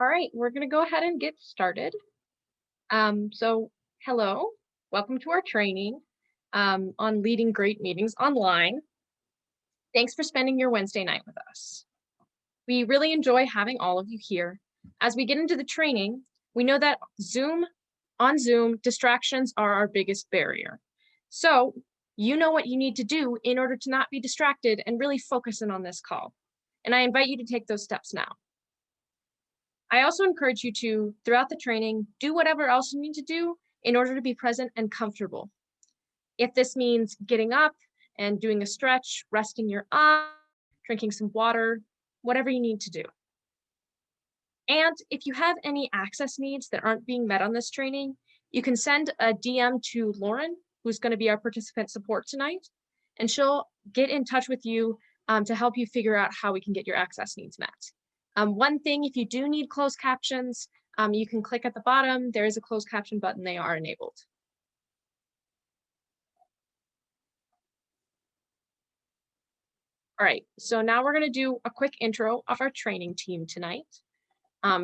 All right, we're going to go ahead and get started. Hello, welcome to our training on leading great meetings online. Thanks for spending your Wednesday night with us. We really enjoy having all of you here. As we get into the training, we know that on Zoom, distractions are our biggest barrier. So you know what you need to do in order to not be distracted and really focus in on this call. And I invite you to take those steps now. I also encourage you to, throughout the training, do whatever else you need to do in order to be present and comfortable. If this means getting up and doing a stretch, resting your eyes, drinking some water, whatever you need to do. And if you have any access needs that aren't being met on this training, you can send a DM to Lauren, who's going to be our participant support tonight, and she'll get in touch with you to help you figure out how we can get your access needs met. One thing, if you do need closed captions, you can click at the bottom. There is a closed caption button. They are enabled. All right, so now we're going to do a quick intro of our training team tonight.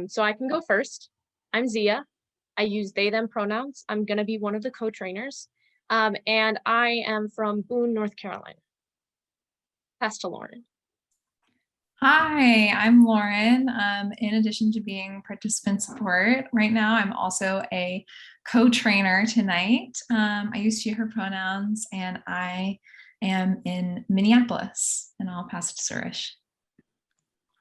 So I can go first. I'm Zia. I use they, them pronouns. I'm going to be one of the co-trainers. And I am from Boone, North Carolina. Pass to Lauren. Hi, I'm Lauren. In addition to being participant support, right now I'm also a co-trainer tonight. I use she, her pronouns, and I am in Minneapolis, and I'll pass it to Suresh.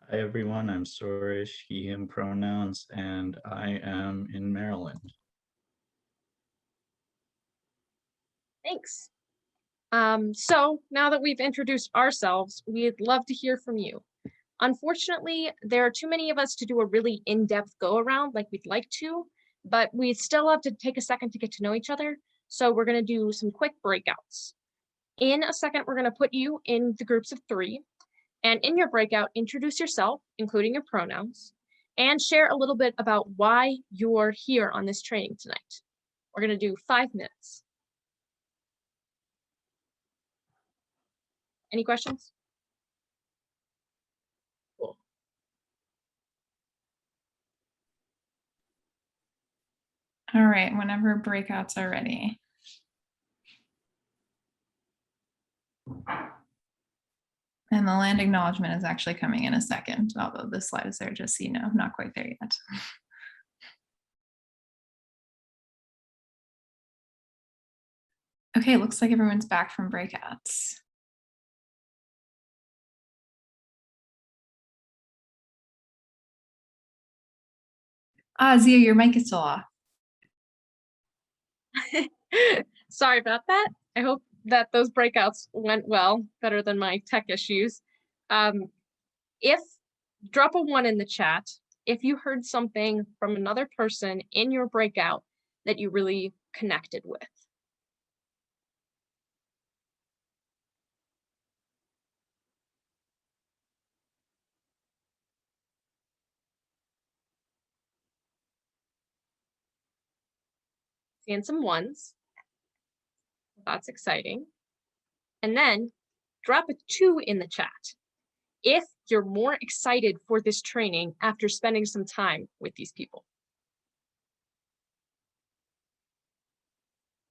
Hi everyone, I'm Suresh, he, him pronouns, and I am in Maryland. Thanks. So now that we've introduced ourselves, we'd love to hear from you. Unfortunately, there are too many of us to do a really in-depth go-around like we'd like to, but we still have to take a second to get to know each other. So we're going to do some quick breakouts. In a second, we're going to put you in the groups of 3. And in your breakout, introduce yourself, including your pronouns, and share a little bit about why you're here on this training tonight. We're going to do 5 minutes. Any questions? Cool. All right, whenever breakouts are ready. And the land acknowledgement is actually coming in a second, although the slide is there just so you know, not quite there yet. Okay, looks like everyone's back from breakouts. Zia, your mic is still off. Sorry about that. I hope that those breakouts went well, better than my tech issues. Drop a 1 in the chat if you heard something from another person in your breakout that you really connected with. Seeing some 1s. That's exciting. And then drop a 2 in the chat if you're more excited for this training after spending some time with these people.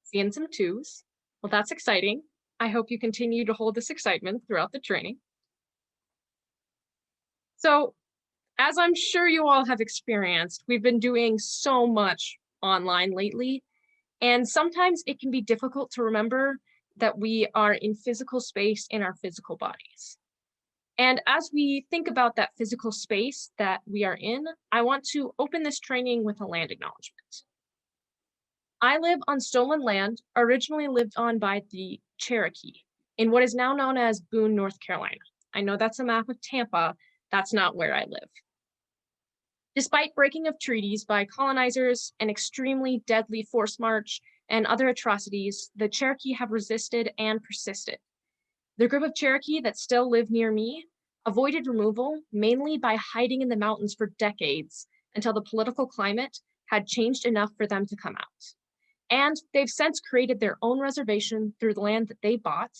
Seeing some 2s. Well, that's exciting. I hope you continue to hold this excitement throughout the training. So, as I'm sure you all have experienced, we've been doing so much online lately, and sometimes it can be difficult to remember that we are in physical space in our physical bodies. And as we think about that physical space that we are in, I want to open this training with a land acknowledgement. I live on stolen land, originally lived on by the Cherokee, in what is now known as Boone, North Carolina. I know that's a map of Tampa. That's not where I live. Despite breaking of treaties by colonizers, an extremely deadly forced march, and other atrocities, the Cherokee have resisted and persisted. The group of Cherokee that still live near me avoided removal mainly by hiding in the mountains for decades until the political climate had changed enough for them to come out. And they've since created their own reservation through the land that they bought.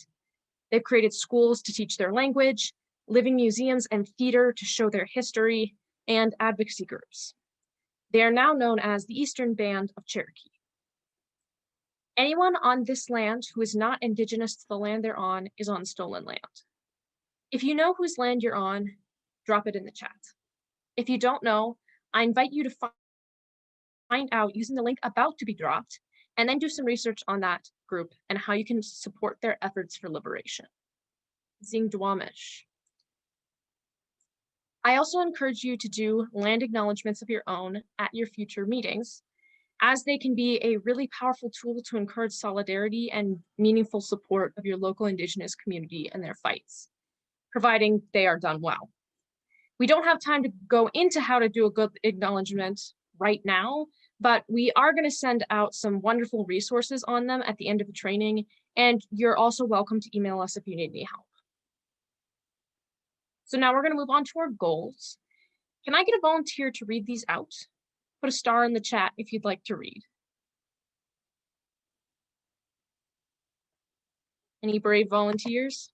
They've created schools to teach their language, living museums and theater to show their history, and advocacy groups. They are now known as the Eastern Band of Cherokee. Anyone on this land who is not indigenous to the land they're on is on stolen land. If you know whose land you're on, drop it in the chat. If you don't know, I invite you to find out using the link about to be dropped, and then do some research on that group and how you can support their efforts for liberation. Zingdwamish. I also encourage you to do land acknowledgements of your own at your future meetings, as they can be a really powerful tool to encourage solidarity and meaningful support of your local Indigenous community and their fights, providing they are done well. We don't have time to go into how to do a good acknowledgement right now, but we are going to send out some wonderful resources on them at the end of the training, and you're also welcome to email us if you need any help. So now we're going to move on to our goals. Can I get a volunteer to read these out? Put a star in the chat if you'd like to read. Any brave volunteers?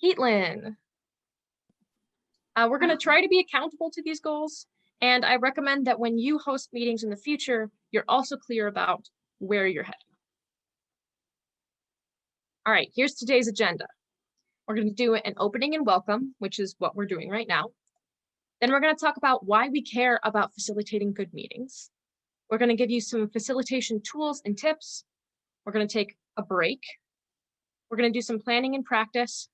Heatlin. We're going to try to be accountable to these goals, and I recommend that when you host meetings in the future, you're also clear about where you're heading. All right, here's today's agenda. We're going to do an opening and welcome, which is what we're doing right now. Then we're going to talk about why we care about facilitating good meetings. We're going to give you some facilitation tools and tips. We're going to take a break. We're going to do some planning and practice.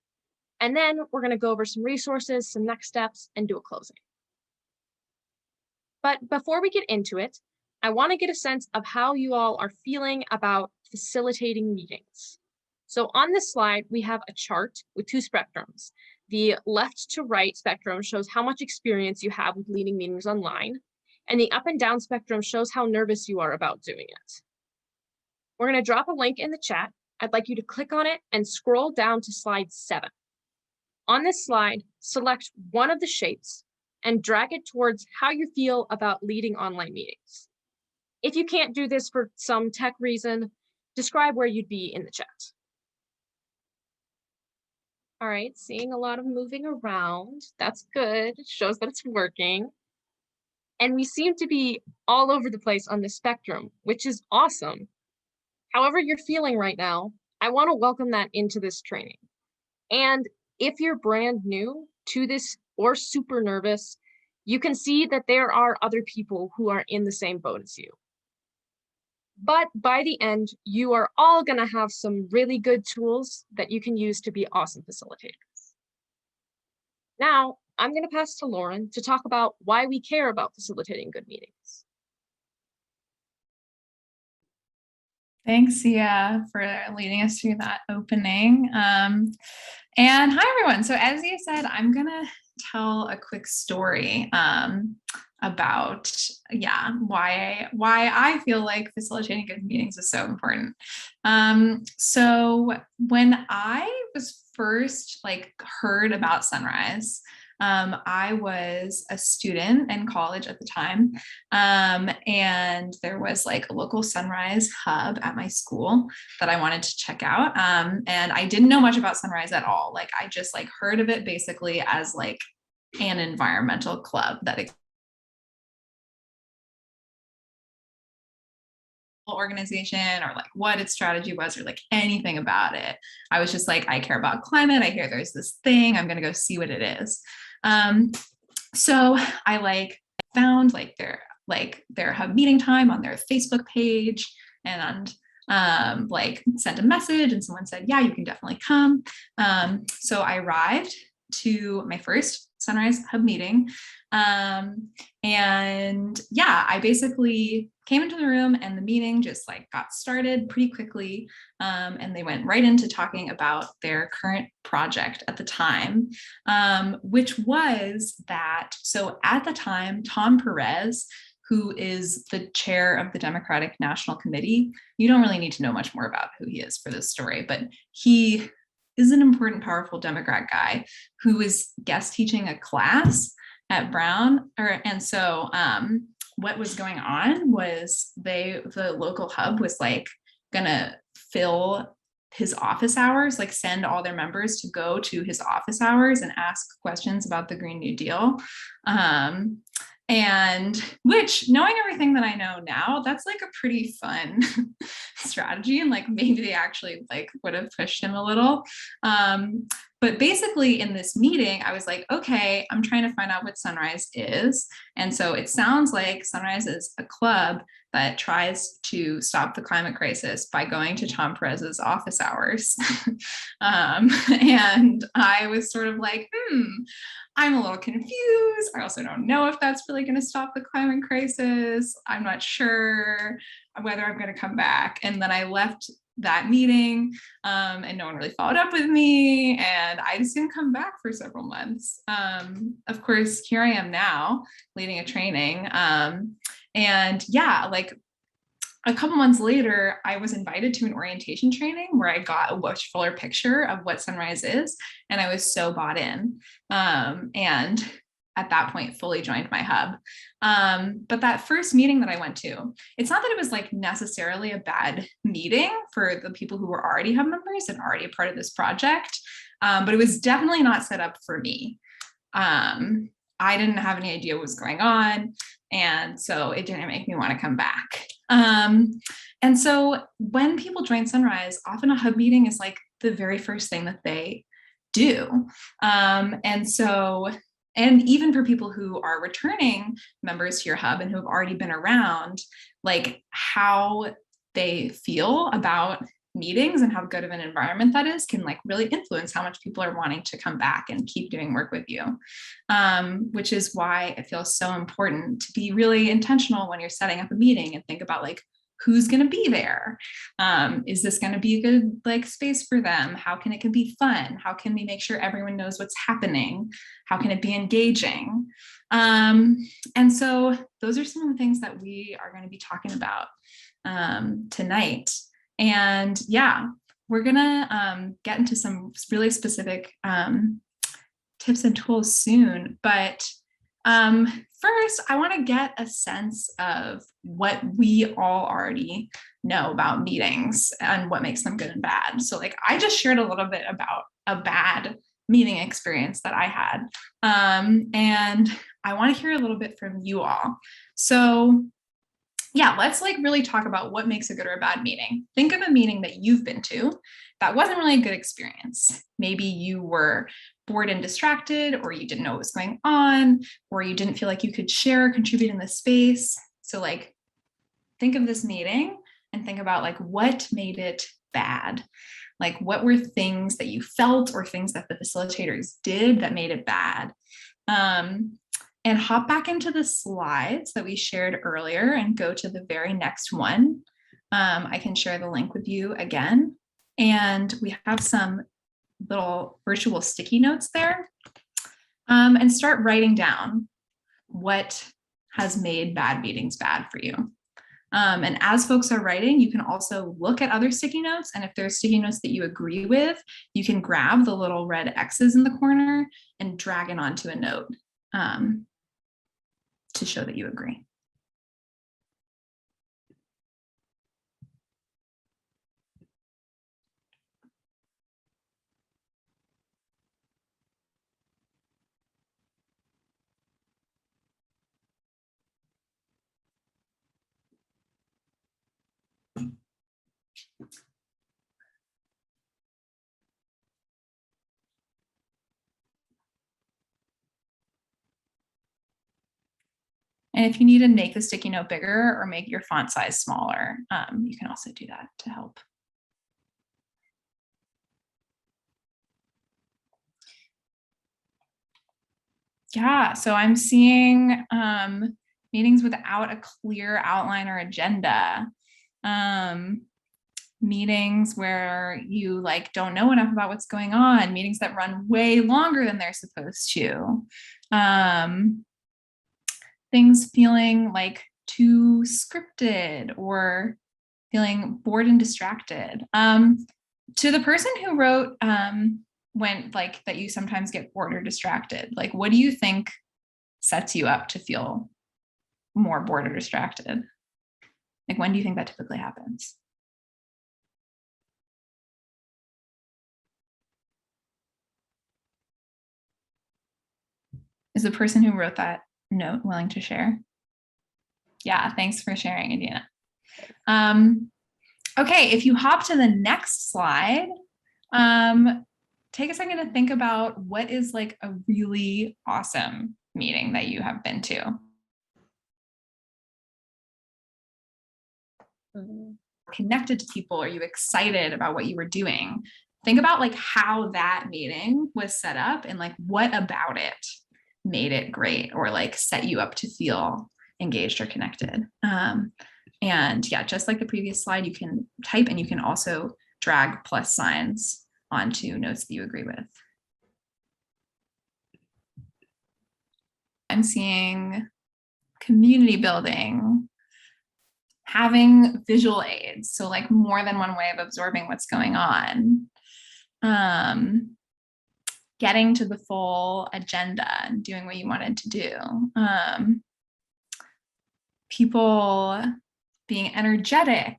And then we're going to go over some resources, some next steps, and do a closing. But before we get into it, I want to get a sense of how you all are feeling about facilitating meetings. So on this slide, we have a chart with two spectrums. The left to right spectrum shows how much experience you have with leading meetings online, and the up and down spectrum shows how nervous you are about doing it. We're going to drop a link in the chat. I'd like you to click on it and scroll down to slide 7. On this slide, select one of the shapes and drag it towards how you feel about leading online meetings. If you can't do this for some tech reason, describe where you'd be in the chat. All right, seeing a lot of moving around. That's good. It shows that it's working. And we seem to be all over the place on the spectrum, which is awesome. However you're feeling right now, I want to welcome that into this training. And if you're brand new to this or super nervous, you can see that there are other people who are in the same boat as you. But by the end, you are all going to have some really good tools that you can use to be awesome facilitators. Now, I'm going to pass to Lauren to talk about why we care about facilitating good meetings. Thanks, Sia, for leading us through that opening. And hi, everyone. So as Sia said, I'm going to tell a quick story about why I feel like facilitating good meetings is so important. So when I was first heard about Sunrise, I was a student in college at the time, and there was a local Sunrise hub at my school that I wanted to check out, and I didn't know much about Sunrise at all. I just heard of it basically as an environmental club that organization or what its strategy was or anything about it. I was just I care about climate. I hear there's this thing. I'm going to go see what it is. So I found their hub meeting time on their Facebook page and sent a message and someone said, yeah, you can definitely come. So I arrived to my first Sunrise hub meeting. And yeah, I basically came into the room and the meeting just got started pretty quickly. And they went right into talking about their current project at the time, which was that, so at the time, Tom Perez, who is the chair of the Democratic National Committee, you don't really need to know much more about who he is for this story, but he is an important, powerful Democrat guy who was guest teaching a class at Brown. And so what was going on was the local hub was gonna fill his office hours, like send all their members to go to his office hours and ask questions about the Green New Deal. And which, knowing everything that I know now, that's like a pretty fun strategy, and like maybe they actually like would have pushed him a little. But basically in this meeting, I was like, okay, I'm trying to find out what Sunrise is. And so it sounds like Sunrise is a club that tries to stop the climate crisis by going to Tom Perez's office hours. And I was sort of like, I'm a little confused. I also don't know if that's really going to stop the climate crisis. I'm not sure whether I'm going to come back. And then I left that meeting and no one really followed up with me, and I just didn't come back for several months. Of course, here I am now leading a training. And yeah, like a couple months later, I was invited to an orientation training where I got a much fuller picture of what Sunrise is, and I was so bought in. And at that point, fully joined my hub. But that first meeting that I went to, it's not that it was like necessarily a bad meeting for the people who were already hub members and already a part of this project, but it was definitely not set up for me. I didn't have any idea what was going on, and so it didn't make me want to come back. And so when people join Sunrise, often a hub meeting is like the very first thing that they do. And even for people who are returning members to your hub and who have already been around, like how they feel about meetings and how good of an environment that is can like really influence how much people are wanting to come back and keep doing work with you. Which is why it feels so important to be really intentional when you're setting up a meeting and think about like, who's going to be there? Is this going to be a good like space for them? How can it be fun? How can we make sure everyone knows what's happening? How can it be engaging? And so those are some of the things that we are going to be talking about tonight. And yeah, we're going to get into some really specific tips and tools soon. But first, I want to get a sense of what we all already know about meetings and what makes them good and bad. So like I just shared a little bit about a bad meeting experience that I had. And I want to hear a little bit from you all. So yeah, let's like really talk about what makes a good or a bad meeting. Think of a meeting that you've been to that wasn't really a good experience. Maybe you were bored and distracted, or you didn't know what was going on, or you didn't feel like you could share or contribute in the space. So like, think of this meeting and think about like what made it bad. Like what were things that you felt or things that the facilitators did that made it bad? And hop back into the slides that we shared earlier and go to the very next one. I can share the link with you again. And we have some little virtual sticky notes there. And start writing down what has made bad meetings bad for you. And as folks are writing, you can also look at other sticky notes. And if there's sticky notes that you agree with, you can grab the little red X's in the corner and drag it onto a note to show that you agree. And if you need to make the sticky note bigger or make your font size smaller, you can also do that to help. Yeah, so I'm seeing meetings without a clear outline or agenda. Meetings where you like don't know enough about what's going on, meetings that run way longer than they're supposed to. Things feeling like too scripted or feeling bored and distracted. To the person who wrote when like that you sometimes get bored or distracted, like what do you think sets you up to feel more bored or distracted? Like when do you think that typically happens? Is the person who wrote that note willing to share? Yeah, thanks for sharing, Adina. Okay, if you hop to the next slide, take a second to think about what is like a really awesome meeting that you have been to. Connected to people? Are you excited about what you were doing? Think about like how that meeting was set up and like what about it made it great or like set you up to feel engaged or connected. And yeah, just like the previous slide, you can type and you can also drag plus signs onto notes that you agree with. I'm seeing community building, having visual aids, so like more than one way of absorbing what's going on. Getting to the full agenda and doing what you wanted to do. People being energetic,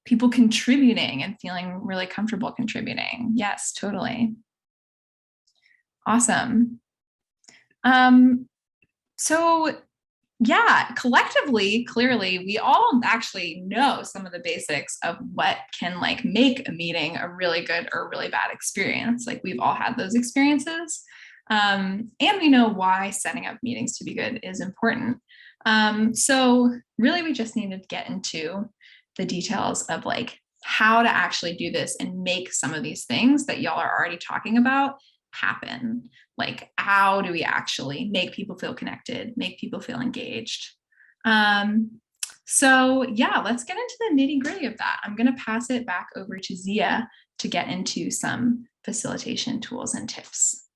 people contributing and feeling really comfortable contributing. Yes, totally. Awesome. So yeah, collectively, clearly, we all actually know some of the basics of what can like make a meeting a really good or really bad experience. Like we've all had those experiences. And we know why setting up meetings to be good is important. So really, we just needed to get into the details of like how to actually do this and make some of these things that y'all are already talking about happen. Like, how do we actually make people feel connected, make people feel engaged? So yeah, let's get into the nitty-gritty of that. I'm going to pass it back over to Zia to get into some facilitation tools and tips.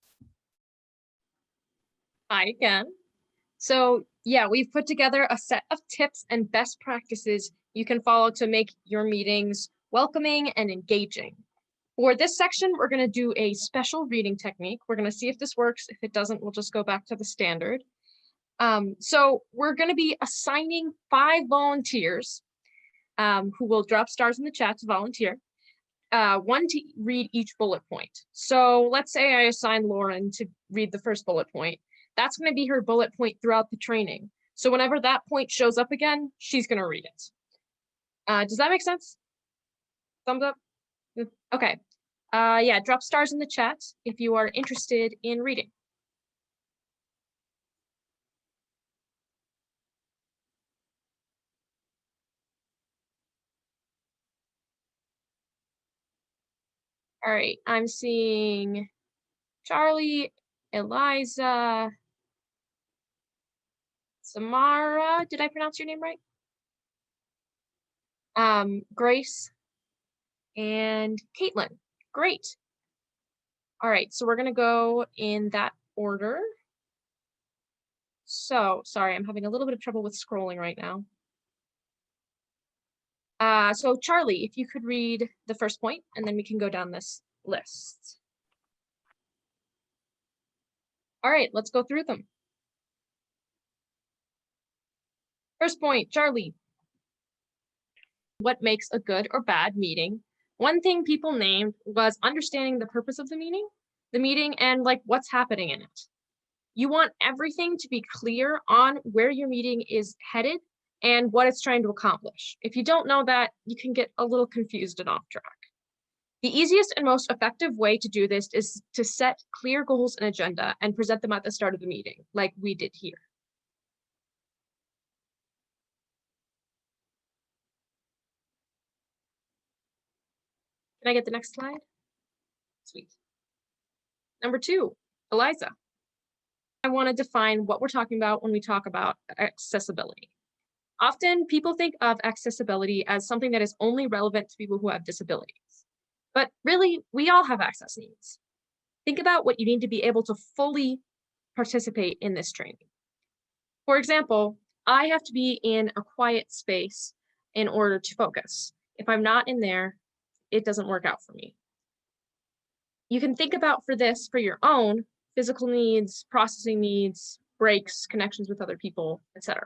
Hi again. So yeah, we've put together a set of tips and best practices you can follow to make your meetings welcoming and engaging. For this section, we're going to do a special reading technique. We're going to see if this works. If it doesn't, we'll just go back to the standard. So we're going to be assigning 5 volunteers who will drop stars in the chat to volunteer, 1 to read each bullet point. So let's say I assign Lauren to read the first bullet point. That's going to be her bullet point throughout the training. So whenever that point shows up again, she's going to read it. Does that make sense? Thumbs up? Okay. Yeah, drop stars in the chat if you are interested in reading. All right, I'm seeing Charlie, Eliza, Samara, did I pronounce your name right? Grace, and Caitlin. Great. All right, so we're gonna go in that order. So, sorry, I'm having a little bit of trouble with scrolling right now. So Charlie, if you could read the first point, and then we can go down this list. All right, let's go through them. First point, Charlie. What makes a good or bad meeting? One thing people named was understanding the purpose of the meeting and like what's happening in it. You want everything to be clear on where your meeting is headed and what it's trying to accomplish. If you don't know that, you can get a little confused and off track. The easiest and most effective way to do this is to set clear goals and agenda and present them at the start of the meeting, like we did here. Can I get the next slide? Sweet. Number 2, Eliza. I want to define what we're talking about when we talk about accessibility. Often people think of accessibility as something that is only relevant to people who have disabilities. But really, we all have access needs. Think about what you need to be able to fully participate in this training. For example, I have to be in a quiet space in order to focus. If I'm not in there, it doesn't work out for me. You can think about for your own physical needs, processing needs, breaks, connections with other people, etc.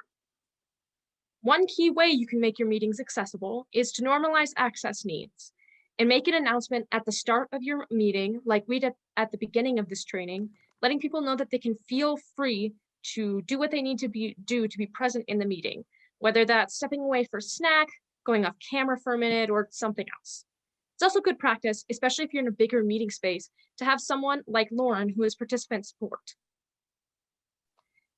One key way you can make your meetings accessible is to normalize access needs. And make an announcement at the start of your meeting, like we did at the beginning of this training, letting people know that they can feel free to do what they need to do to be present in the meeting, whether that's stepping away for a snack, going off camera for a minute, or something else. It's also good practice, especially if you're in a bigger meeting space, to have someone like Lauren who is participant support.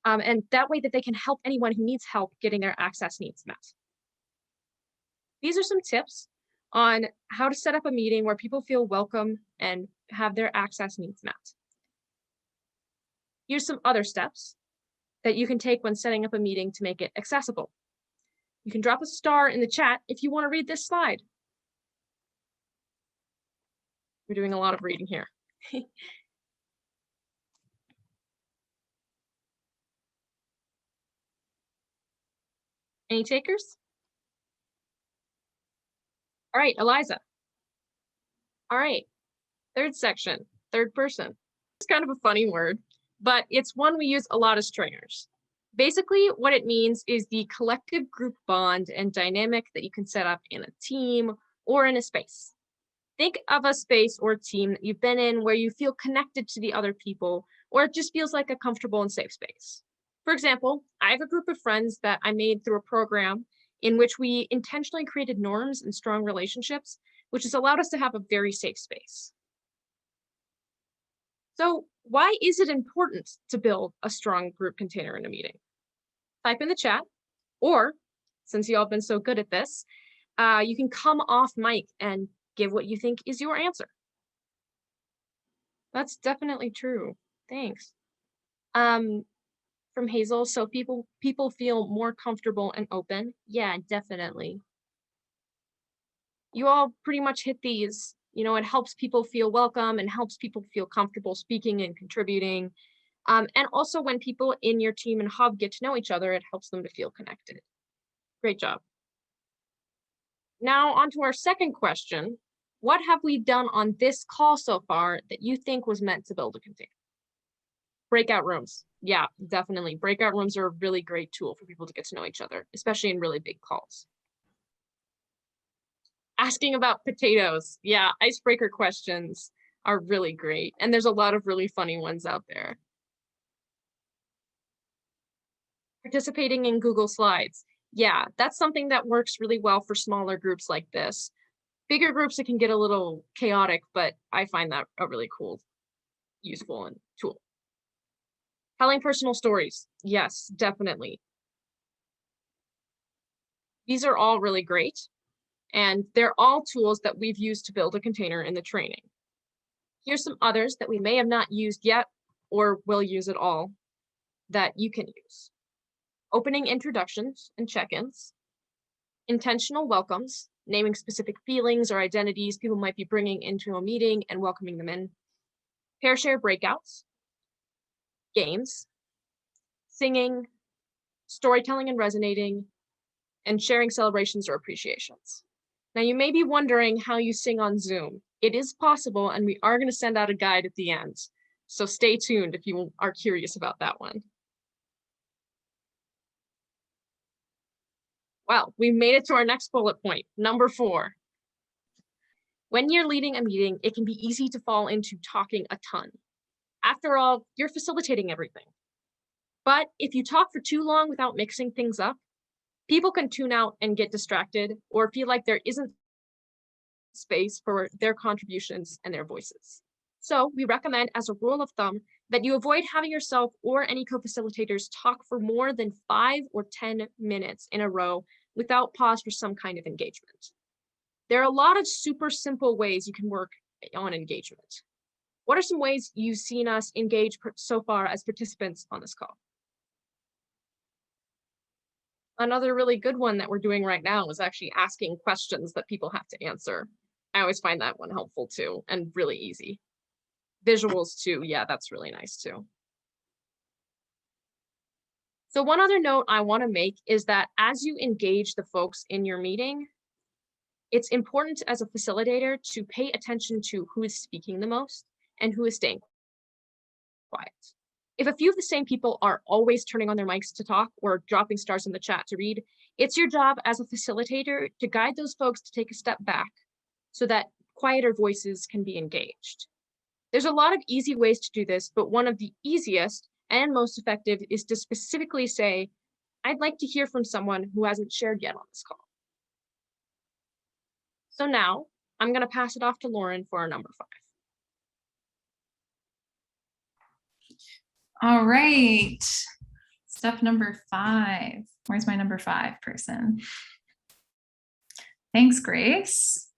And that way that they can help anyone who needs help getting their access needs met. These are some tips on how to set up a meeting where people feel welcome and have their access needs met. Here's some other steps that you can take when setting up a meeting to make it accessible. You can drop a star in the chat if you want to read this slide. We're doing a lot of reading here. Any takers? All right, Eliza. All right, third section, third person. It's kind of a funny word, but it's one we use a lot as trainers. Basically, what it means is the collective group bond and dynamic that you can set up in a team or in a space. Think of a space or team that you've been in where you feel connected to the other people, or it just feels like a comfortable and safe space. For example, I have a group of friends that I made through a program in which we intentionally created norms and strong relationships, which has allowed us to have a very safe space. So why is it important to build a strong group container in a meeting? Type in the chat, or since you all have been so good at this, you can come off mic and give what you think is your answer. That's definitely true. Thanks. From Hazel, so people feel more comfortable and open. Yeah, definitely. You all pretty much hit these. You know, it helps people feel welcome and helps people feel comfortable speaking and contributing. And also when people in your team and hub get to know each other, it helps them to feel connected. Great job. Now on to our second question. What have we done on this call so far that you think was meant to build a container? Breakout rooms. Yeah, definitely. Breakout rooms are a really great tool for people to get to know each other, especially in really big calls. Asking about potatoes. Yeah, icebreaker questions are really great. And there's a lot of really funny ones out there. Participating in Google Slides. Yeah, that's something that works really well for smaller groups like this. Bigger groups, it can get a little chaotic, but I find that a really cool, useful and tool. Telling personal stories. Yes, definitely. These are all really great. And they're all tools that we've used to build a container in the training. Here's some others that we may have not used yet or will use at all that you can use. Opening introductions and check-ins. Intentional welcomes, naming specific feelings or identities people might be bringing into a meeting and welcoming them in. Pair share breakouts. Games. Singing. Storytelling and resonating. And sharing celebrations or appreciations. Now you may be wondering how you sing on Zoom. It is possible, and we are going to send out a guide at the end. So stay tuned if you are curious about that one. Well, we made it to our next bullet point, number 4. When you're leading a meeting, it can be easy to fall into talking a ton. After all, you're facilitating everything. But if you talk for too long without mixing things up, people can tune out and get distracted or feel like there isn't space for their contributions and their voices. So we recommend as a rule of thumb that you avoid having yourself or any co-facilitators talk for more than 5 or 10 minutes in a row without pause for some kind of engagement. There are a lot of super simple ways you can work on engagement. What are some ways you've seen us engage so far as participants on this call? Another really good one that we're doing right now is actually asking questions that people have to answer. I always find that one helpful too, and really easy. Visuals too, yeah, that's really nice too. So one other note I want to make is that as you engage the folks in your meeting, it's important as a facilitator to pay attention to who is speaking the most and who is staying quiet. If a few of the same people are always turning on their mics to talk or dropping stars in the chat to read, it's your job as a facilitator to guide those folks to take a step back so that quieter voices can be engaged. There's a lot of easy ways to do this, but one of the easiest and most effective is to specifically say, I'd like to hear from someone who hasn't shared yet on this call. So now I'm going to pass it off to Lauren for our number 5. All right. Step number 5. Where's my number 5 person? Thanks, Grace.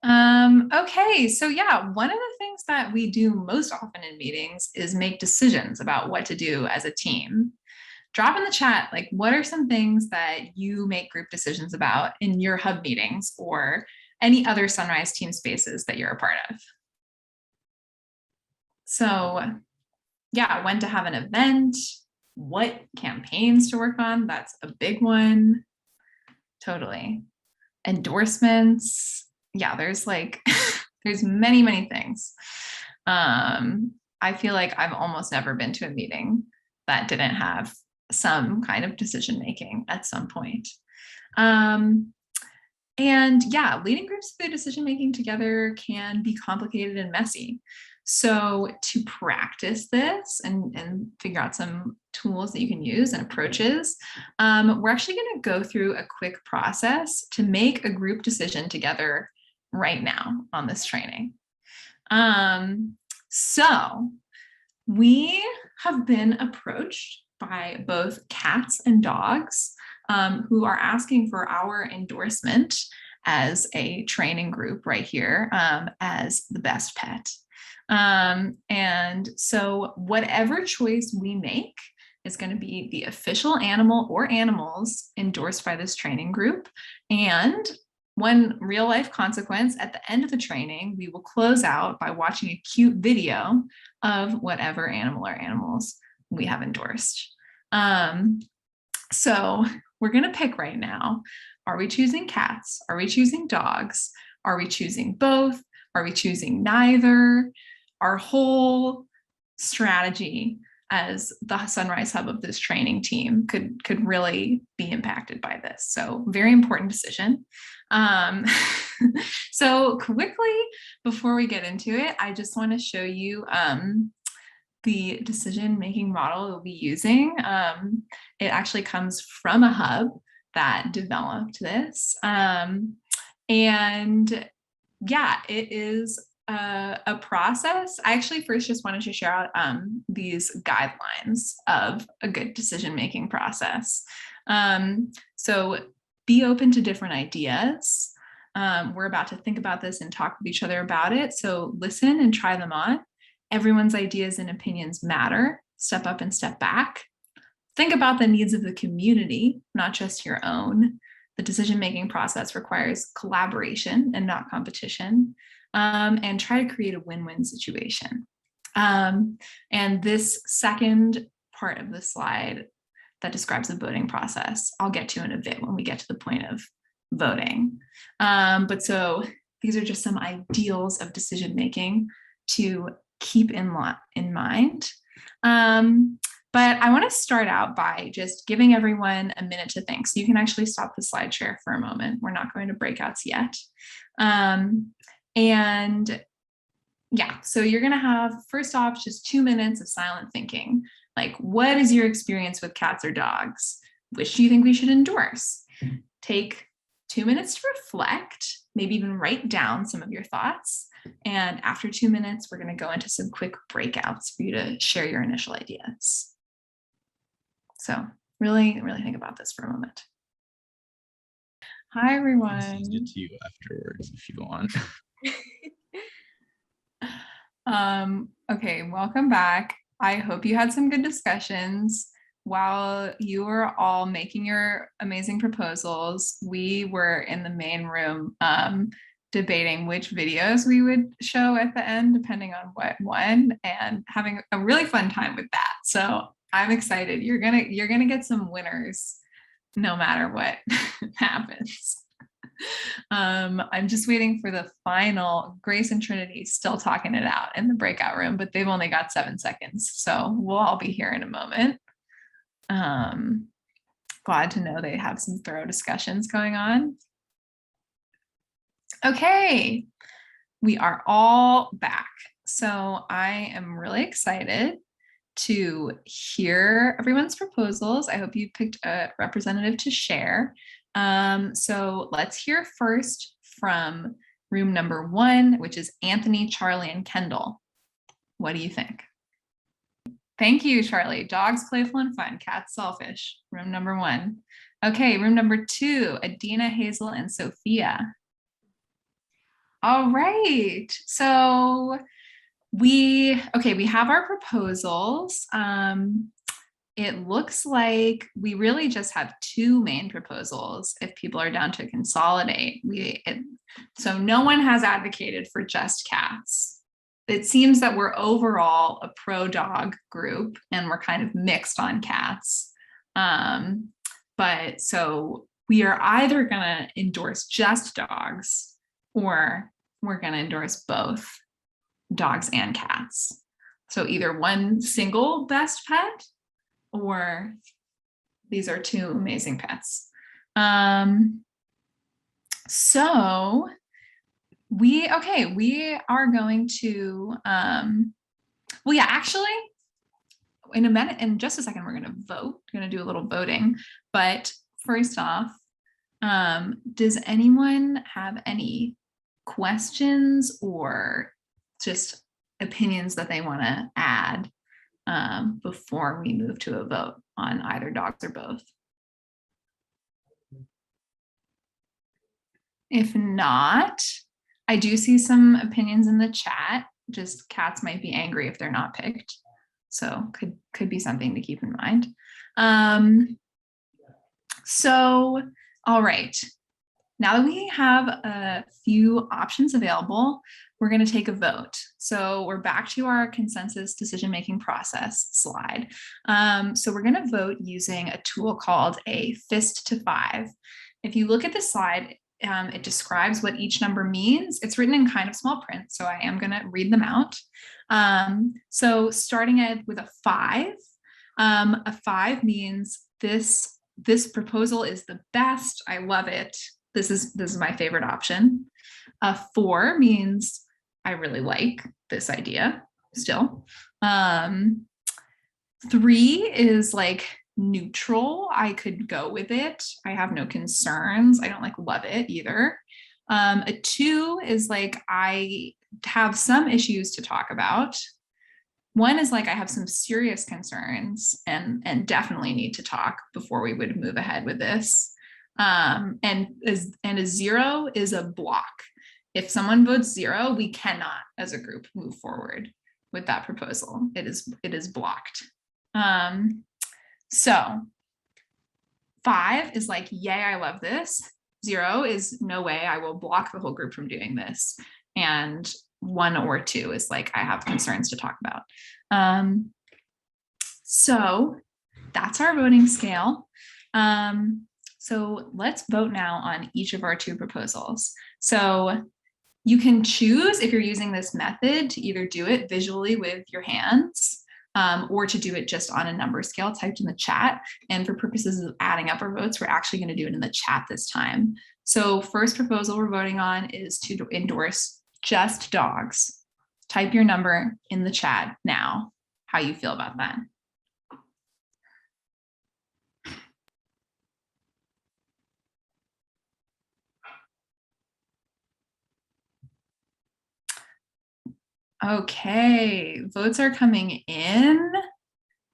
Okay, so yeah, one of the things that we do most often in meetings is make decisions about what to do as a team. Drop in the chat, like, what are some things that you make group decisions about in your hub meetings or any other Sunrise team spaces that you're a part of? So yeah, when to have an event, what campaigns to work on, that's a big one. Totally. Endorsements. Yeah, there's like, there's many things. I feel like I've almost never been to a meeting that didn't have some kind of decision-making at some point. And yeah, leading groups through decision-making together can be complicated and messy. So to practice this and figure out some tools that you can use and approaches, we're actually going to go through a quick process to make a group decision together right now on this training. So we have been approached by both cats and dogs who are asking for our endorsement as a training group right here as the best pet. And so whatever choice we make is going to be the official animal or animals endorsed by this training group. And one real life consequence at the end of the training, we will close out by watching a cute video of whatever animal or animals we have endorsed. So we're going to pick right now. Are we choosing cats? Are we choosing dogs? Are we choosing both? Are we choosing neither? Our whole strategy as the Sunrise Hub of this training team could really be impacted by this. So very important decision. So quickly, before we get into it, I just want to show you the decision-making model we'll be using. It actually comes from a hub that developed this. And yeah, it is a process. I actually first just wanted to share out these guidelines of a good decision-making process. So be open to different ideas. We're about to think about this and talk with each other about it. So listen and try them on. Everyone's ideas and opinions matter. Step up and step back. Think about the needs of the community, not just your own. The decision-making process requires collaboration and not competition. And try to create a win-win situation. And this second part of the slide that describes the voting process, I'll get to in a bit when we get to the point of voting. But so these are just some ideals of decision-making to keep in mind. But I want to start out by just giving everyone a minute to think. So you can actually stop the slide share for a moment. We're not going to breakouts yet. And yeah, so you're going to have, first off, just 2 minutes of silent thinking. Like, what is your experience with cats or dogs? Which do you think we should endorse? Take 2 minutes to reflect, maybe even write down some of your thoughts. And after 2 minutes, we're going to go into some quick breakouts for you to share your initial ideas. So really, really think about this for a moment. Hi, everyone. I'll send it to you afterwards if you want. Okay, welcome back. I hope you had some good discussions. While you were all making your amazing proposals, we were in the main room debating which videos we would show at the end, depending on what one, and having a really fun time with that. So I'm excited. You're gonna get some winners no matter what happens. I'm just waiting for the final. Grace and Trinity still talking it out in the breakout room, but they've only got 7 seconds. So we'll all be here in a moment. Glad to know they have some thorough discussions going on. Okay, we are all back. So I am really excited to hear everyone's proposals. I hope you picked a representative to share. So let's hear first from room number 1, which is Anthony, Charlie, and Kendall. What do you think? Thank you, Charlie. Dogs playful and fun, cats selfish. Room number 1. Okay, room number 2, Adina, Hazel, and Sophia. All right. So we have our proposals. It looks like we really just have 2 main proposals if people are down to consolidate. So no one has advocated for just cats. It seems that we're overall a pro dog group and we're kind of mixed on cats. But so we are either gonna endorse just dogs or we're gonna endorse both dogs and cats. So either one single best pet or these are 2 amazing pets. So we are going to, well, yeah, actually, in a minute, in just a second, we're going to vote. We're going to do a little voting. But first off, does anyone have any questions or just opinions that they want to add before we move to a vote on either dogs or both? If not, I do see some opinions in the chat. Just cats might be angry if they're not picked. So could be something to keep in mind. So, all right. Now that we have a few options available, we're going to take a vote. So we're back to our consensus decision-making process slide. So we're going to vote using a tool called a fist to 5. If you look at the slide, it describes what each number means. It's written in kind of small print, so I am going to read them out. So starting with a 5 means this proposal is the best. I love it. This is my favorite option. 4 means I really like this idea still. 3 is like neutral. I could go with it. I have no concerns. I don't like love it either. A 2 is like I have some issues to talk about. 1 is like I have some serious concerns and definitely need to talk before we would move ahead with this. And a 0 is a block. If someone votes 0, we cannot as a group move forward with that proposal. It is blocked. So 5 is like, yay, I love this. 0 is no way, I will block the whole group from doing this. And 1 or 2 is like, I have concerns to talk about. So that's our voting scale. So let's vote now on each of our 2 proposals. So you can choose, if you're using this method, to either do it visually with your hands or to do it just on a number scale typed in the chat. And for purposes of adding up our votes, we're actually going to do it in the chat this time. So first proposal we're voting on is to endorse just dogs. Type your number in the chat now, how you feel about that. Okay, votes are coming in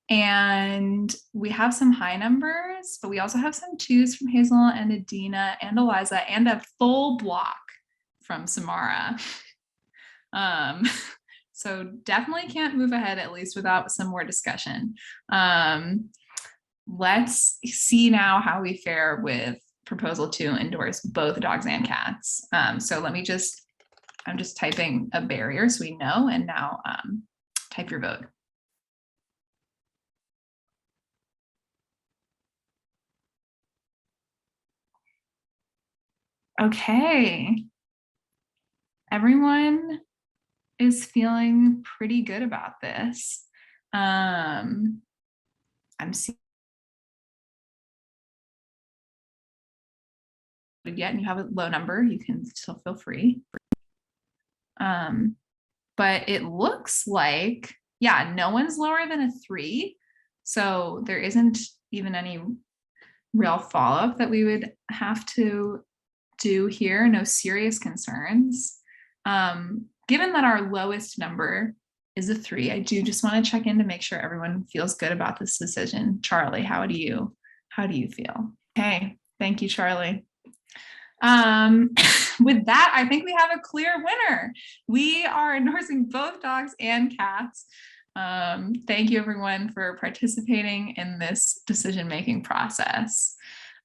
and we have some high numbers, but we also have some 2s from Hazel and Adina and Eliza and a full block from Samara. So definitely can't move ahead, at least without some more discussion. Let's see now how we fare with proposal 2 endorse both dogs and cats. So I'm just typing a barrier so we know, and now type your vote. Okay. Everyone is feeling pretty good about this. I'm seeing yet and you have a low number, you can still feel free. But it looks like, yeah, no one's lower than a 3. So there isn't even any real follow-up that we would have to do here. No serious concerns. Given that our lowest number is a 3, I do just want to check in to make sure everyone feels good about this decision. Charlie, how do you feel? Okay, thank you, Charlie. With that, I think we have a clear winner. We are endorsing both dogs and cats. Thank you everyone for participating in this decision-making process.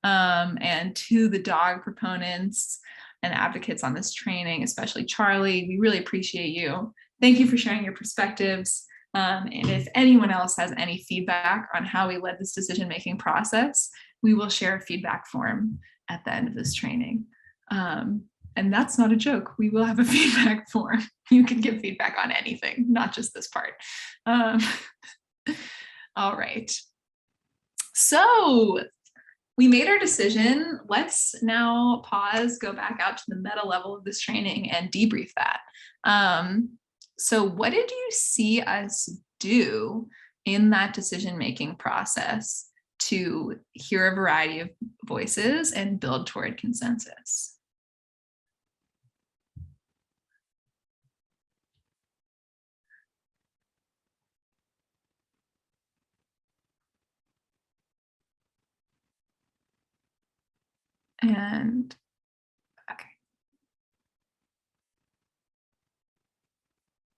And to the dog proponents and advocates on this training, especially Charlie, we really appreciate you. Thank you for sharing your perspectives. And if anyone else has any feedback on how we led this decision-making process, we will share a feedback form at the end of this training. And that's not a joke. We will have a feedback form. You can give feedback on anything, not just this part. All right. So we made our decision. Let's now pause, go back out to the meta level of this training and debrief that. So what did you see us do in that decision-making process to hear a variety of voices and build toward consensus? And okay.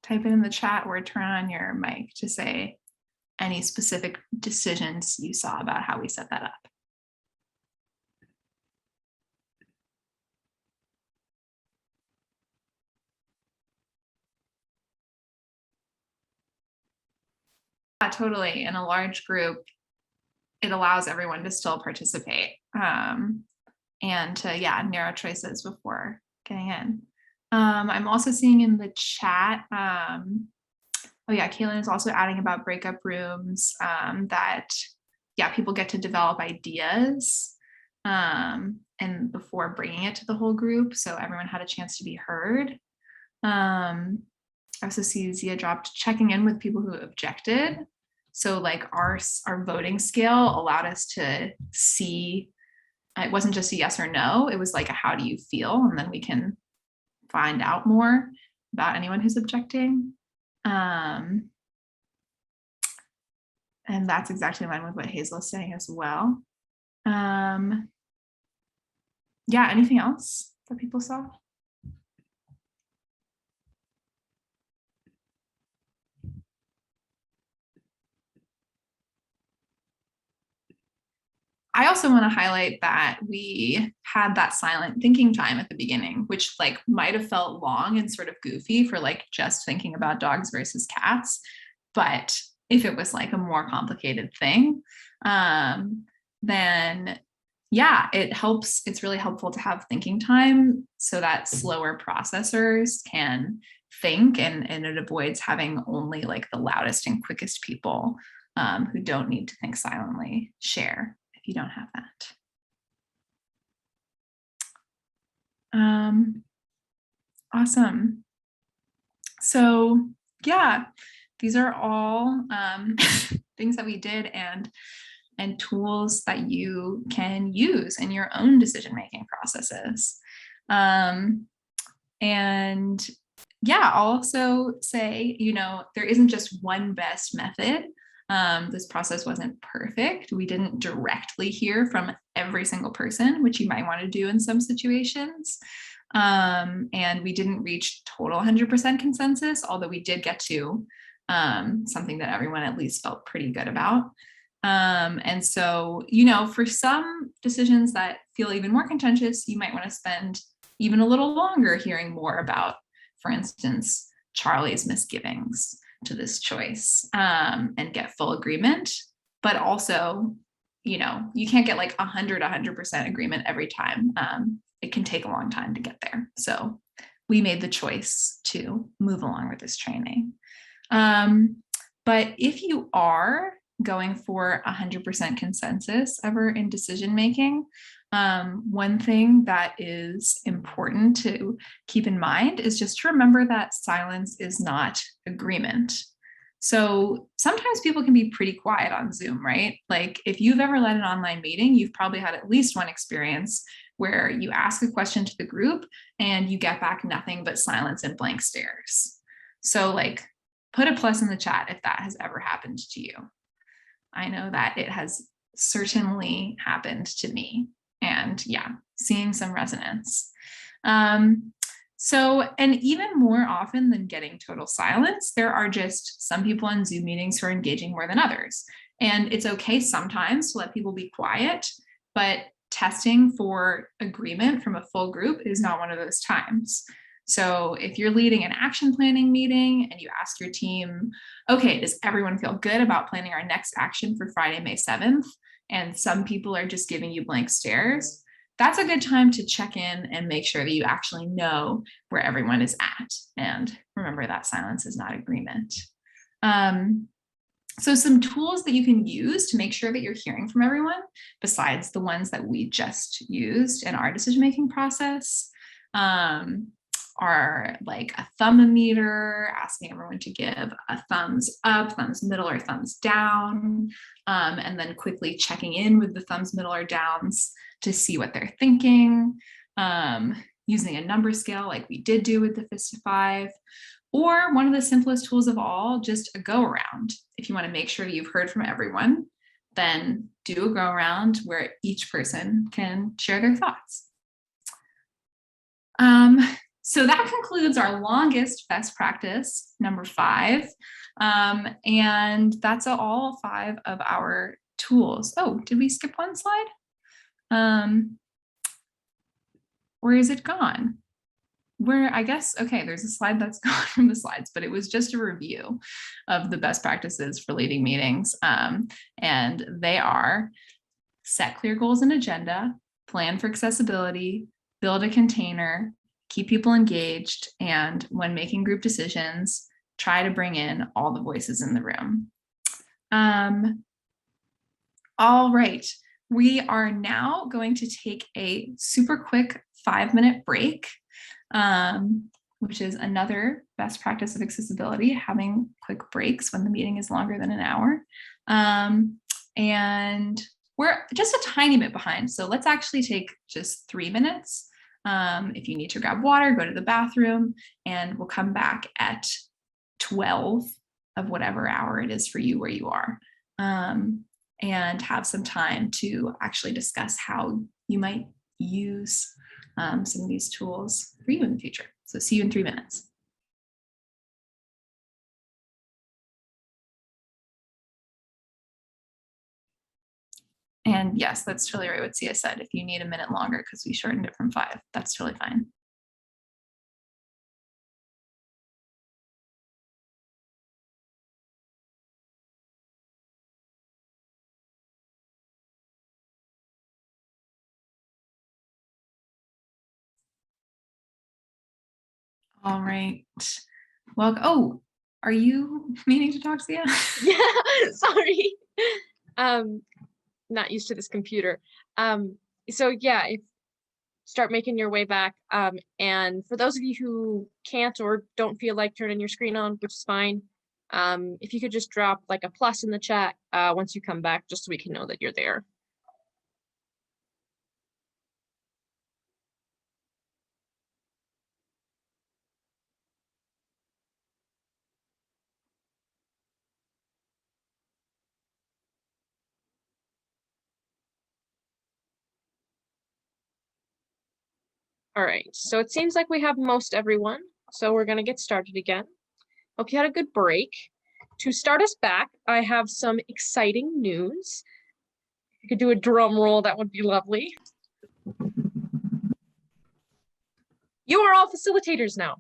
Type it in the chat or turn on your mic to say any specific decisions you saw about how we set that up. Yeah, totally. In a large group, it allows everyone to still participate and to, yeah, narrow choices before getting in. I'm also seeing in the chat, oh yeah, Kaylin is also adding about breakup rooms that, yeah, people get to develop ideas and before bringing it to the whole group. So everyone had a chance to be heard. I also see Zia dropped checking in with people who objected. So like our voting scale allowed us to see, it wasn't just a yes or no, it was like a how do you feel? And then we can find out more about anyone who's objecting. And that's exactly in line with what Hazel is saying as well. Yeah, anything else that people saw? I also want to highlight that we had that silent thinking time at the beginning, which like might have felt long and sort of goofy for like just thinking about dogs versus cats. But if it was like a more complicated thing, then yeah, it helps. It's really helpful to have thinking time so that slower processors can think and it avoids having only like the loudest and quickest people who don't need to think silently share. You don't have that. Awesome. So yeah, these are all things that we did and tools that you can use in your own decision-making processes. And yeah, I'll also say, you know, there isn't just one best method. This process wasn't perfect. We didn't directly hear from every single person, which you might want to do in some situations. And we didn't reach total 100% consensus, although we did get to something that everyone at least felt pretty good about. And so, you know, for some decisions that feel even more contentious, you might want to spend even a little longer hearing more about, for instance, Charlie's misgivings to this choice and get full agreement. But also, you know, you can't get like 100% agreement every time. It can take a long time to get there. So we made the choice to move along with this training. But if you are going for 100% consensus ever in decision making. One thing that is important to keep in mind is just to remember that silence is not agreement. So sometimes people can be pretty quiet on Zoom, right? Like if you've ever led an online meeting, you've probably had at least one experience where you ask a question to the group and you get back nothing but silence and blank stares. So like put a plus in the chat if that has ever happened to you. I know that it has certainly happened to me, and yeah, seeing some resonance. So, and even more often than getting total silence, there are just some people in Zoom meetings who are engaging more than others. And it's okay sometimes to let people be quiet, but testing for agreement from a full group is not one of those times. So if you're leading an action planning meeting and you ask your team, okay, does everyone feel good about planning our next action for Friday, May 7th? And some people are just giving you blank stares. That's a good time to check in and make sure that you actually know where everyone is at. And remember that silence is not agreement. So some tools that you can use to make sure that you're hearing from everyone, besides the ones that we just used in our decision-making process, are like a thumbometer, asking everyone to give a thumbs up, thumbs middle, or thumbs down, and then quickly checking in with the thumbs middle or downs to see what they're thinking, using a number scale like we did do with the Fist of 5, or one of the simplest tools of all, just a go around. If you want to make sure you've heard from everyone, then do a go around where each person can share their thoughts. So that concludes our longest best practice, number 5. And that's all 5 of our tools. Oh, did we skip one slide? Where is it gone? Where, I guess, okay, there's a slide that's gone from the slides, but it was just a review of the best practices for leading meetings. And they are: set clear goals and agenda, plan for accessibility, build a container, keep people engaged, and when making group decisions, try to bring in all the voices in the room. All right, we are now going to take a super quick 5-minute break, which is another best practice of accessibility, having quick breaks when the meeting is longer than an hour. And we're just a tiny bit behind, so let's actually take just 3 minutes. If you need to grab water, go to the bathroom, and we'll come back at 12 of whatever hour it is for you where you are, and have some time to actually discuss how you might use some of these tools for you in the future. So see you in 3 minutes. And yes, that's totally right what Sia said. If you need a minute longer because we shortened it from 5, that's totally fine. All right. Well, oh, are you meaning to talk, Sia? Yeah, sorry. Not used to this computer. So yeah, start making your way back. And for those of you who can't or don't feel like turning your screen on, which is fine, if you could just drop like a plus in the chat once you come back, just so we can know that you're there. All right, so it seems like we have most everyone, so we're gonna get started again. Hope you had a good break. To start us back, I have some exciting news. If you could do a drum roll, that would be lovely. You are all facilitators now.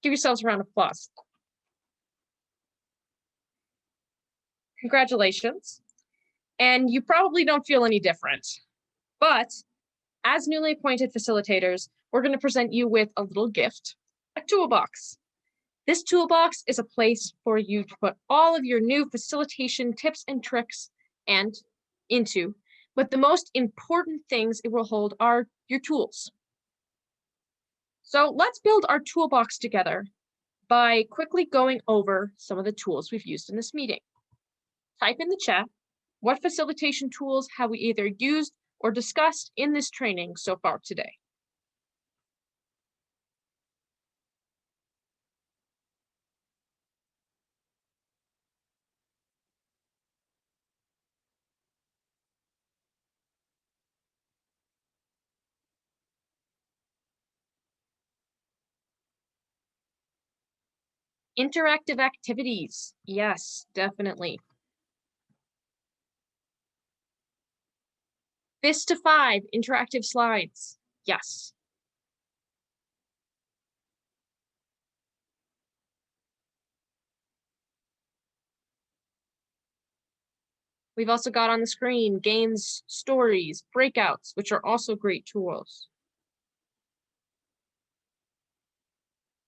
Give yourselves a round of applause. Congratulations. And you probably don't feel any different, but as newly appointed facilitators, we're going to present you with a little gift, a toolbox. This toolbox is a place for you to put all of your new facilitation tips and tricks into, but the most important things it will hold are your tools. So let's build our toolbox together by quickly going over some of the tools we've used in this meeting. Type in the chat, what facilitation tools have we either used or discussed in this training so far today? Interactive activities. Yes, definitely. Fist to 5 interactive slides. Yes. We've also got on the screen games, stories, breakouts, which are also great tools.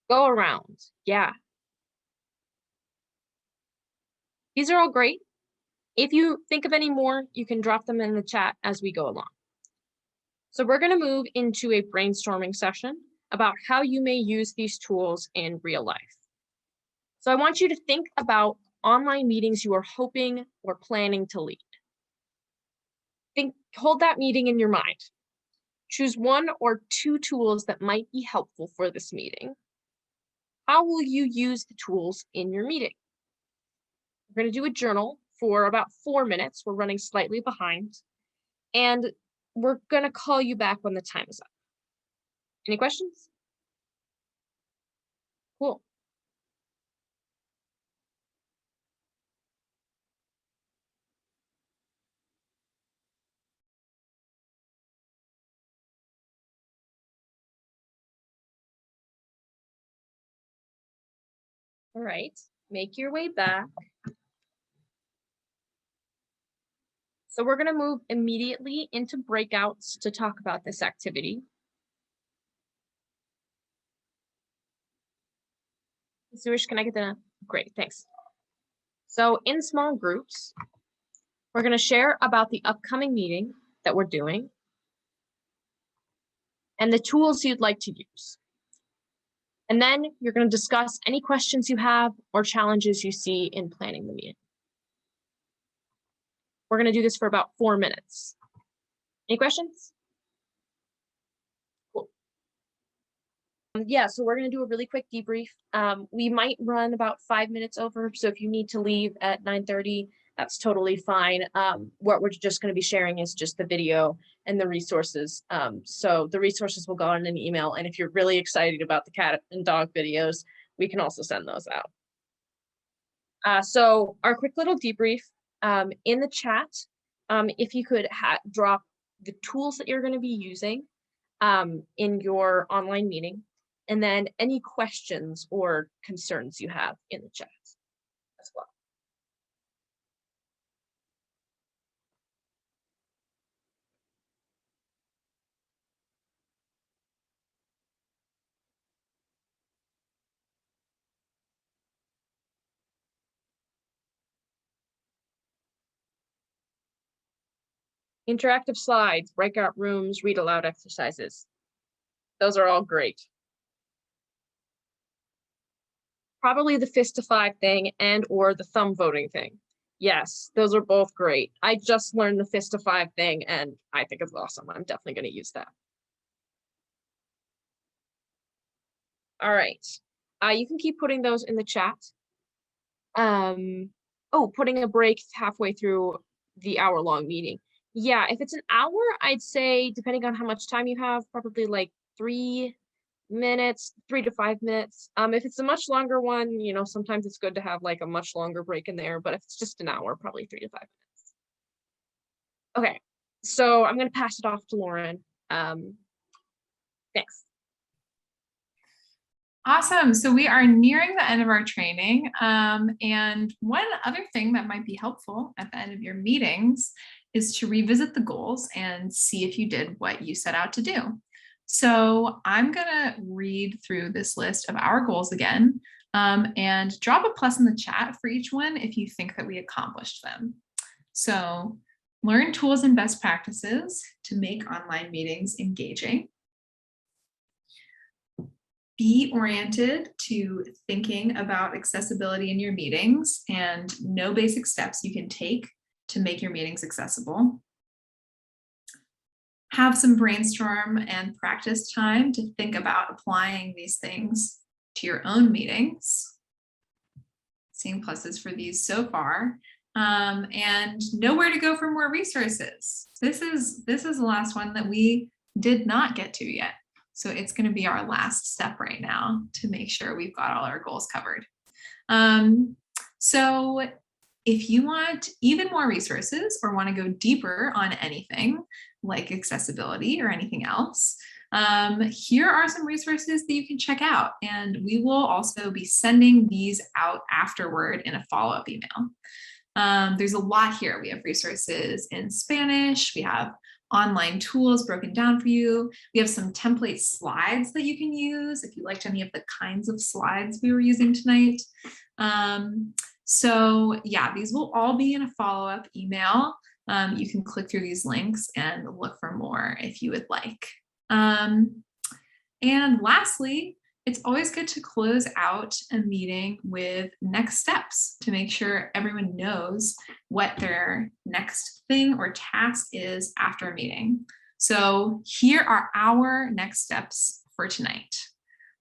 Go around. Yeah. These are all great. If you think of any more, you can drop them in the chat as we go along. So we're going to move into a brainstorming session about how you may use these tools in real life. So I want you to think about online meetings you are hoping or planning to lead. Hold that meeting in your mind. Choose 1 or 2 tools that might be helpful for this meeting. How will you use the tools in your meeting? We're going to do a journal for about 4 minutes. We're running slightly behind. And we're going to call you back when the time is up. Any questions? Cool. All right, make your way back. So we're going to move immediately into breakouts to talk about this activity. Suresh, can I get the, great, thanks. So in small groups, we're going to share about the upcoming meeting that we're doing and the tools you'd like to use. And then you're going to discuss any questions you have or challenges you see in planning the meeting. We're going to do this for about 4 minutes. Any questions? Cool. Yeah, so we're going to do a really quick debrief. We might run about 5 minutes over, so if you need to leave at 9:30, that's totally fine. What we're just going to be sharing is just the video and the resources. So the resources will go in an email, and if you're really excited about the cat and dog videos, we can also send those out. So our quick little debrief in the chat, if you could drop the tools that you're going to be using in your online meeting, and then any questions or concerns you have in the chat as well. Interactive slides, breakout rooms, read aloud exercises. Those are all great. Probably the fist to 5 thing and or the thumb voting thing. Yes, those are both great. I just learned the fist to 5 thing and I think it's awesome. I'm definitely going to use that. All right. You can keep putting those in the chat. Oh, putting a break halfway through the hour-long meeting. Yeah, if it's an hour, I'd say, depending on how much time you have, probably like 3 minutes, 3 to 5 minutes. If it's a much longer one, you know, sometimes it's good to have like a much longer break in there, but if it's just an hour, probably 3 to 5 minutes. Okay, so I'm going to pass it off to Lauren. Thanks. Awesome. So we are nearing the end of our training. And one other thing that might be helpful at the end of your meetings is to revisit the goals and see if you did what you set out to do. So I'm going to read through this list of our goals again. And drop a plus in the chat for each one if you think that we accomplished them. So learn tools and best practices to make online meetings engaging. Be oriented to thinking about accessibility in your meetings and know basic steps you can take to make your meetings accessible. Have some brainstorm and practice time to think about applying these things to your own meetings. Seeing pluses for these so far. And know where to go for more resources. This is the last one that we did not get to yet. So it's going to be our last step right now to make sure we've got all our goals covered. So if you want even more resources or want to go deeper on anything like accessibility or anything else, here are some resources that you can check out. And we will also be sending these out afterward in a follow-up email. There's a lot here. We have resources in Spanish. We have online tools broken down for you. We have some template slides that you can use if you liked any of the kinds of slides we were using tonight. So yeah, these will all be in a follow-up email. You can click through these links and look for more if you would like. And lastly, it's always good to close out a meeting with next steps to make sure everyone knows what their next thing or task is after a meeting. So here are our next steps for tonight.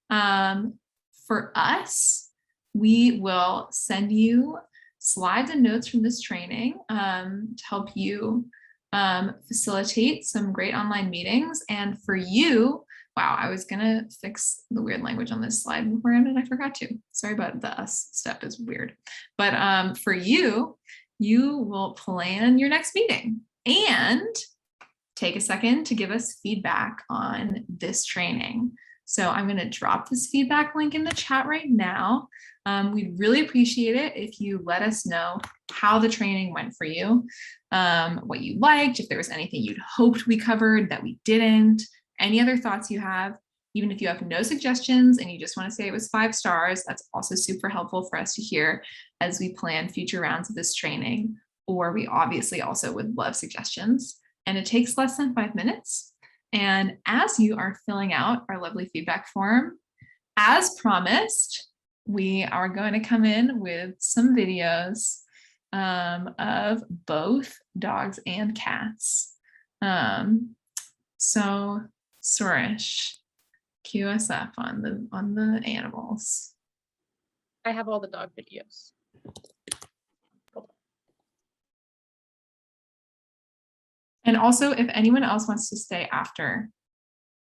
For us, we will send you slides and notes from this training to help you facilitate some great online meetings. And for you, wow, I was gonna fix the weird language on this slide beforehand and I forgot to. Sorry about the us step is weird. But for you, you will plan your next meeting and take a second to give us feedback on this training. So I'm gonna drop this feedback link in the chat right now. We'd really appreciate it if you let us know how the training went for you, what you liked, if there was anything you'd hoped we covered that we didn't, any other thoughts you have. Even if you have no suggestions and you just want to say it was 5 stars, that's also super helpful for us to hear as we plan future rounds of this training. Or we obviously also would love suggestions. And it takes less than 5 minutes. And as you are filling out our lovely feedback form, as promised, we are going to come in with some videos of both dogs and cats. So Suresh, cue us up on the animals. I have all the dog videos. And also, if anyone else wants to stay after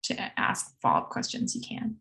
to ask follow-up questions, you can.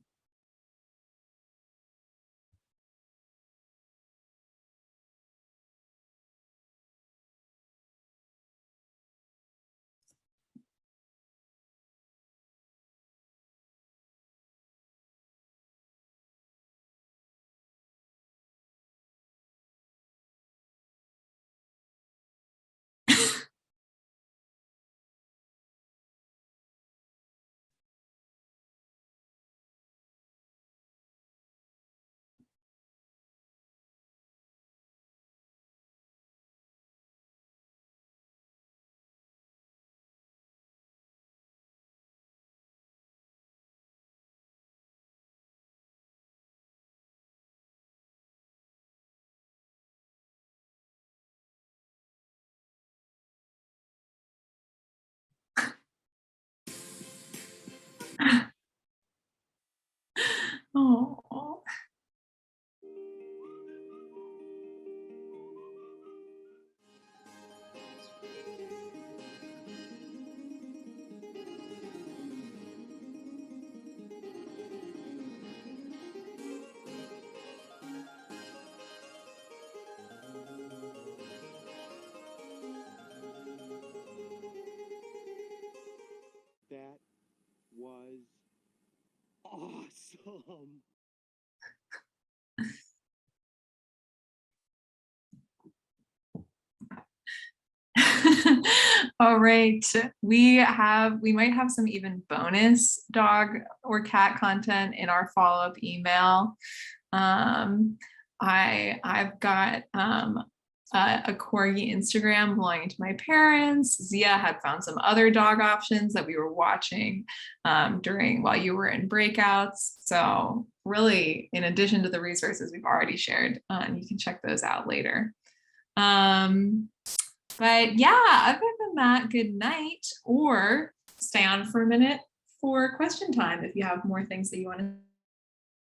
Oh. That was awesome. All right, we might have some even bonus dog or cat content in our follow-up email. I've got a corgi Instagram belonging to my parents. Zia had found some other dog options that we were watching while you were in breakouts. So really, in addition to the resources we've already shared, you can check those out later. But yeah, other than that, good night, or stay on for a minute for question time if you have more things that you want to